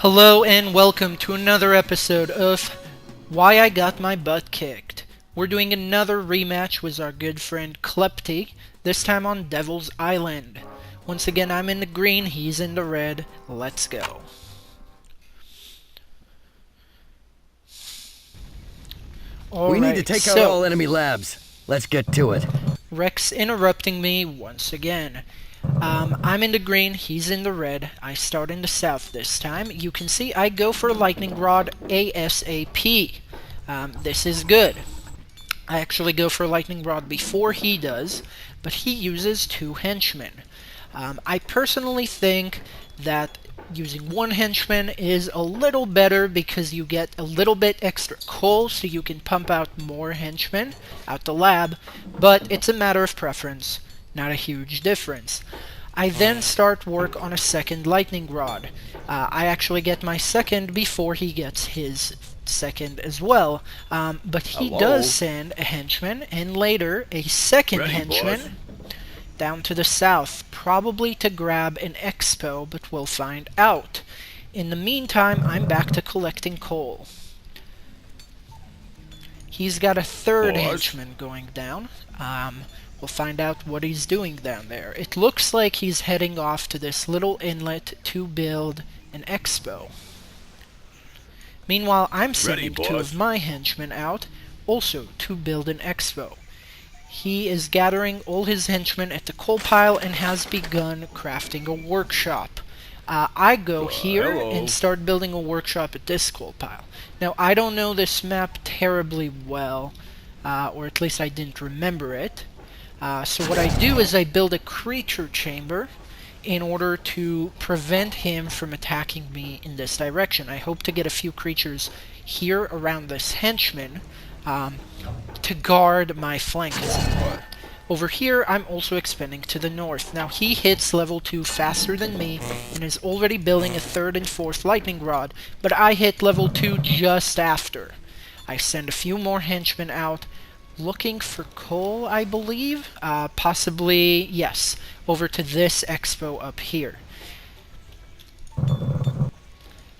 Hello and welcome to another episode of Why I Got My Butt Kicked. We're doing another rematch with our good friend Klepty, this time on Devil's Island. Once again, I'm in the green, he's in the red. Let's go. We need to take out all enemy labs. Let's get to it. Rex interrupting me once again. I'm in the green, he's in the red. I start in the south this time. You can see I go for Lightning Rod ASAP. This is good. I actually go for Lightning Rod before he does, but he uses 2 henchmen. I personally think that using 1 henchman is a little better because you get a little bit extra coal so you can pump out more henchmen out the lab, but it's a matter of preference, not a huge difference. I then start work on a second lightning rod. I actually get my second before he gets his second as well, but he does send a henchman and later a second henchman down to the south, probably to grab an expo, but we'll find out. In the meantime, I'm back to collecting coal. He's got a third henchman going down. We'll find out what he's doing down there. It looks like he's heading off to this little inlet to build an expo. Meanwhile, I'm sending 2 of my henchmen out, also to build an expo. He is gathering all his henchmen at the coal pile and has begun crafting a workshop. I go here and start building a workshop at this coal pile. Now, I don't know this map terribly well, or at least I didn't remember it. So what I do is I build a creature chamber in order to prevent him from attacking me in this direction. I hope to get a few creatures here around this henchman to guard my flank, as it were. Over here, I'm also expanding to the north. Now, he hits level 2 faster than me and is already building a 3rd and 4th lightning rod, but I hit level 2 just after. I send a few more henchmen out, looking for coal, I believe? Possibly, yes, over to this expo up here.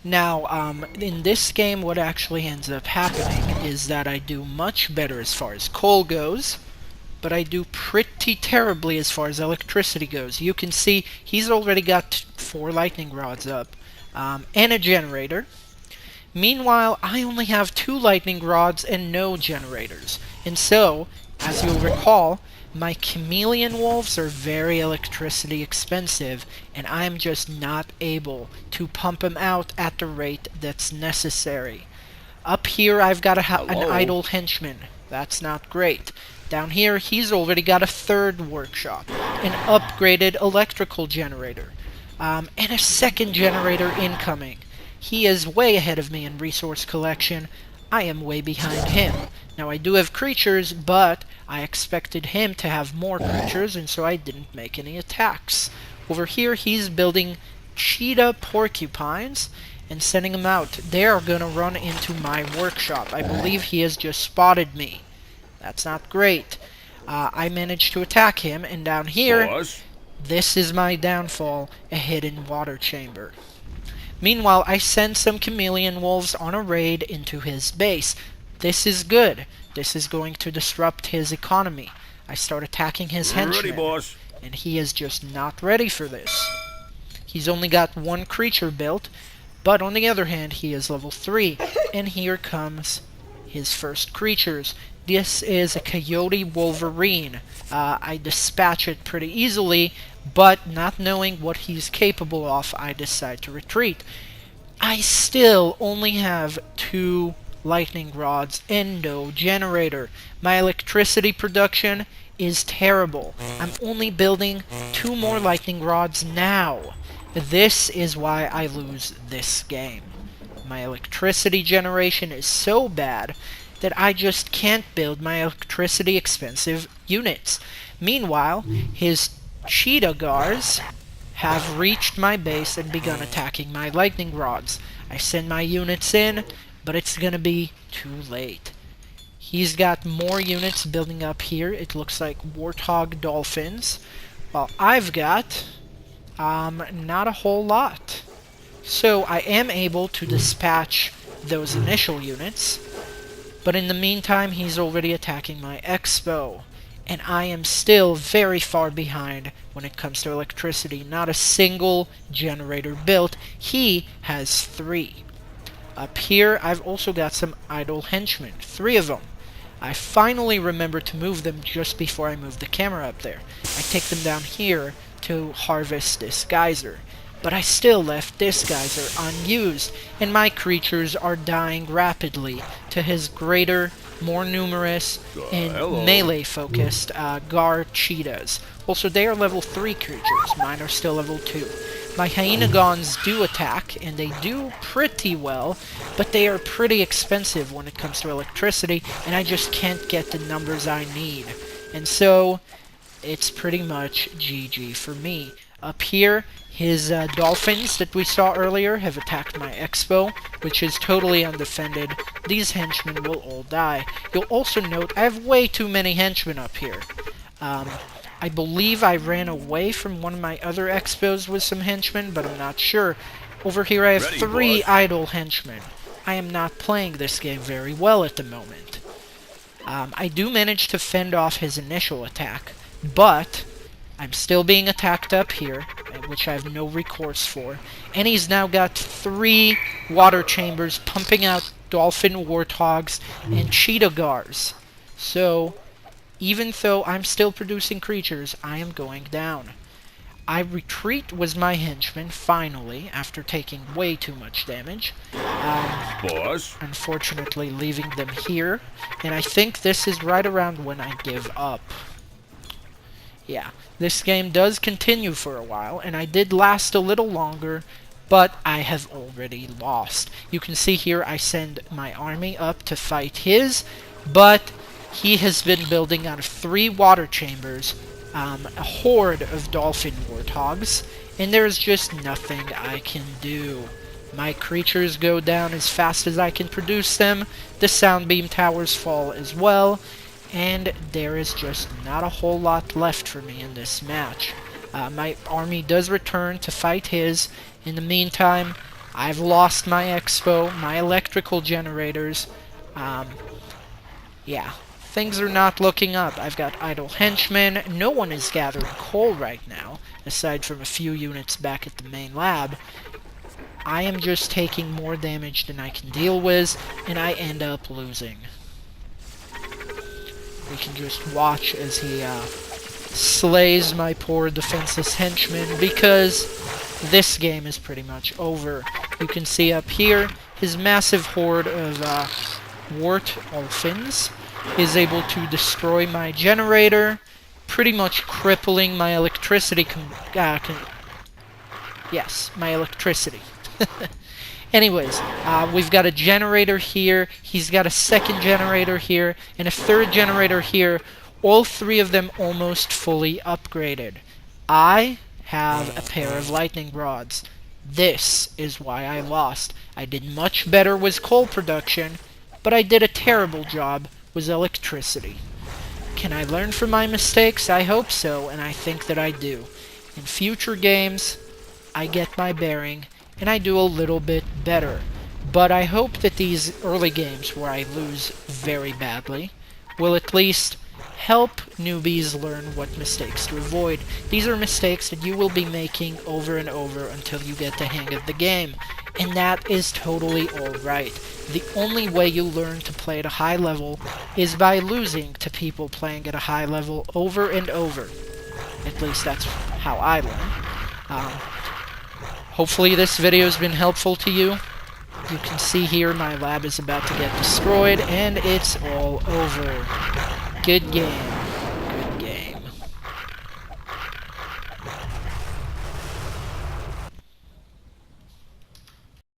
Now, in this game, what actually ends up happening is that I do much better as far as coal goes, but I do pretty terribly as far as electricity goes. You can see he's already got 4 lightning rods up, and a generator. Meanwhile, I only have 2 lightning rods and no generators. And so, as you'll recall, my chameleon wolves are very electricity expensive, and I'm just not able to pump them out at the rate that's necessary. Up here, I've got an idle henchman. That's not great. Down here, he's already got a 3rd workshop, an upgraded electrical generator, and a 2nd generator incoming. He is way ahead of me in resource collection. I am way behind him. Now, I do have creatures, but I expected him to have more creatures, and so I didn't make any attacks. Over here, he's building cheetah porcupines and sending them out. They are going to run into my workshop. I believe he has just spotted me. That's not great. I managed to attack him, and down here, this is my downfall, a hidden water chamber. Meanwhile, I send some chameleon wolves on a raid into his base. This is good. This is going to disrupt his economy. I start attacking his henchmen, and he is just not ready for this. He's only got 1 creature built, but on the other hand, he is level 3, and here comes his first creatures. This is a coyote wolverine. I dispatch it pretty easily, but not knowing what he's capable of, I decide to retreat. I still only have 2 lightning rods and no generator. My electricity production is terrible. I'm only building 2 more lightning rods now. This is why I lose this game. My electricity generation is so bad that I just can't build my electricity expensive units. Meanwhile, his cheetah guards have reached my base and begun attacking my lightning rods. I send my units in, but it's gonna be too late. He's got more units building up here. It looks like warthog dolphins, while I've got not a whole lot. So I am able to dispatch those initial units, but in the meantime he's already attacking my expo. And I am still very far behind when it comes to electricity. Not a single generator built. He has 3. Up here, I've also got some idle henchmen. 3 of them. I finally remember to move them just before I move the camera up there. I take them down here to harvest this geyser. But I still left this geyser unused, and my creatures are dying rapidly to his greater, more numerous, and melee-focused Gar cheetahs. Also, they are level 3 creatures. Mine are still level 2. My Hyenagons do attack, and they do pretty well, but they are pretty expensive when it comes to electricity, and I just can't get the numbers I need. And so, it's pretty much GG for me. Up here, his dolphins that we saw earlier have attacked my expo, which is totally undefended. These henchmen will all die. You'll also note I have way too many henchmen up here. I believe I ran away from one of my other expos with some henchmen, but I'm not sure. Over here I have 3 idle henchmen. I am not playing this game very well at the moment. I do manage to fend off his initial attack, but I'm still being attacked up here, which I have no recourse for. And he's now got 3 water chambers pumping out dolphin warthogs and cheetah gars. So, even though I'm still producing creatures, I am going down. I retreat with my henchmen, finally, after taking way too much damage. Boss? Unfortunately, leaving them here. And I think this is right around when I give up. Yeah, this game does continue for a while, and I did last a little longer, but I have already lost. You can see here I send my army up to fight his, but he has been building out of 3 water chambers, a horde of dolphin warthogs, and there's just nothing I can do. My creatures go down as fast as I can produce them, the sound beam towers fall as well, and there is just not a whole lot left for me in this match. My army does return to fight his. In the meantime, I've lost my expo, my electrical generators. Yeah, things are not looking up. I've got idle henchmen. No one is gathering coal right now, aside from a few units back at the main lab. I am just taking more damage than I can deal with, and I end up losing. We can just watch as he slays my poor defenseless henchmen, because this game is pretty much over. You can see up here, his massive horde of wart dolphins is able to destroy my generator, pretty much crippling my electricity yes, my electricity. Anyways, we've got a generator here, he's got a second generator here, and a third generator here, all 3 of them almost fully upgraded. I have a pair of lightning rods. This is why I lost. I did much better with coal production, but I did a terrible job with electricity. Can I learn from my mistakes? I hope so, and I think that I do. In future games, I get my bearing, and I do a little bit better. But I hope that these early games where I lose very badly will at least help newbies learn what mistakes to avoid. These are mistakes that you will be making over and over until you get the hang of the game, and that is totally alright. The only way you learn to play at a high level is by losing to people playing at a high level over and over. At least that's how I learn. Hopefully this video has been helpful to you. You can see here my lab is about to get destroyed, and it's all over. Good game.